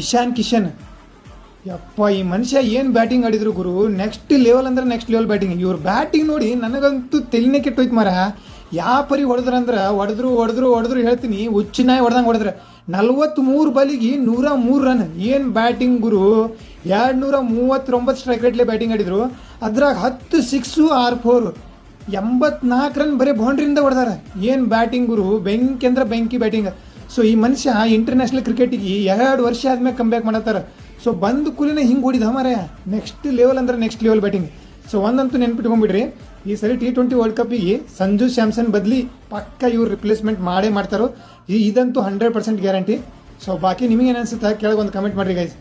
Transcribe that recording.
ಇಶಾನ್ ಕಿಶನ್. ಯಪ್ಪ, ಈ ಮನುಷ್ಯ ಏನು ಬ್ಯಾಟಿಂಗ್ ಆಡಿದ್ರು ಗುರು, ನೆಕ್ಸ್ಟ್ ಲೆವೆಲ್ ಅಂದ್ರೆ ನೆಕ್ಸ್ಟ್ ಲೆವೆಲ್ ಬ್ಯಾಟಿಂಗ್. ಇವ್ರ ಬ್ಯಾಟಿಂಗ್ ನೋಡಿ ನನಗಂತೂ ತಲೆನೇ ಕೆಟ್ಟೋಯ್ತು ಮರ. ಯಾವ ಪರಿ ಹೊಡೆದ್ರಂದ್ರೆ ಹೊಡೆದ್ರು ಹೇಳ್ತೀನಿ, ಹುಚ್ಚಿನಾಯಿ ಹೊಡೆದ್ರೆ 43 ಬಾಲಿಗೆ 103 ರನ್. ಏನು ಬ್ಯಾಟಿಂಗ್ ಗುರು. 239 ಸ್ಟ್ರೈಕ್ ರೇಟ್ಲೆ ಬ್ಯಾಟಿಂಗ್ ಆಡಿದ್ರು. ಅದ್ರಾಗ 10 6 6 4 84 ರನ್ ಬರೀ ಬೌಂಡ್ರಿಯಿಂದ ಹೊಡೆದಾರ. ಏನು ಬ್ಯಾಟಿಂಗ್ ಗುರು, ಬೆಂಕಿ ಅಂದ್ರೆ ಬೆಂಕಿ ಬ್ಯಾಟಿಂಗ್. ಸೊ ಈ ಮನುಷ್ಯ ಇಂಟರ್ನ್ಯಾಷನಲ್ ಕ್ರಿಕೆಟಿಗೆ 2 ವರ್ಷ ಆದ್ಮೇಲೆ ಕಂಬ್ಯಾಕ್ ಮಾಡತ್ತಾರ. ಸೊ ಬಂದು ಕೂಲಿನ ಹಿಂಗೆ ಹೊಡಿದ ಮಾರ, ನೆಕ್ಸ್ಟ್ ಲೆವೆಲ್ ಅಂದ್ರೆ ನೆಕ್ಸ್ಟ್ ಲೆವೆಲ್ ಬ್ಯಾಟಿಂಗ್. ಸೊ ಒಂದಂತೂ ನೆನ್ಪಿಟ್ಕೊಂಡ್ಬಿಡ್ರಿ, ಈ ಸರಿ T20 ವರ್ಲ್ಡ್ ಕಪ್ಪಿಗೆ ಸಂಜು ಸ್ಯಾಮ್ಸನ್ ಬದಲಿ ಪಕ್ಕ ಇವ್ರು ರಿಪ್ಲೇಸ್ಮೆಂಟ್ ಮಾಡೇ ಮಾಡ್ತಾರೋ, ಇದಂತೂ 100% ಗ್ಯಾರಂಟಿ. ಸೊ ಬಾಕಿ ನಿಮಗೇನು ಅನ್ಸುತ್ತಾ ಕೆಳಗೆ ಒಂದು ಕಮೆಂಟ್ ಮಾಡಿರಿ ಗೈಸ್.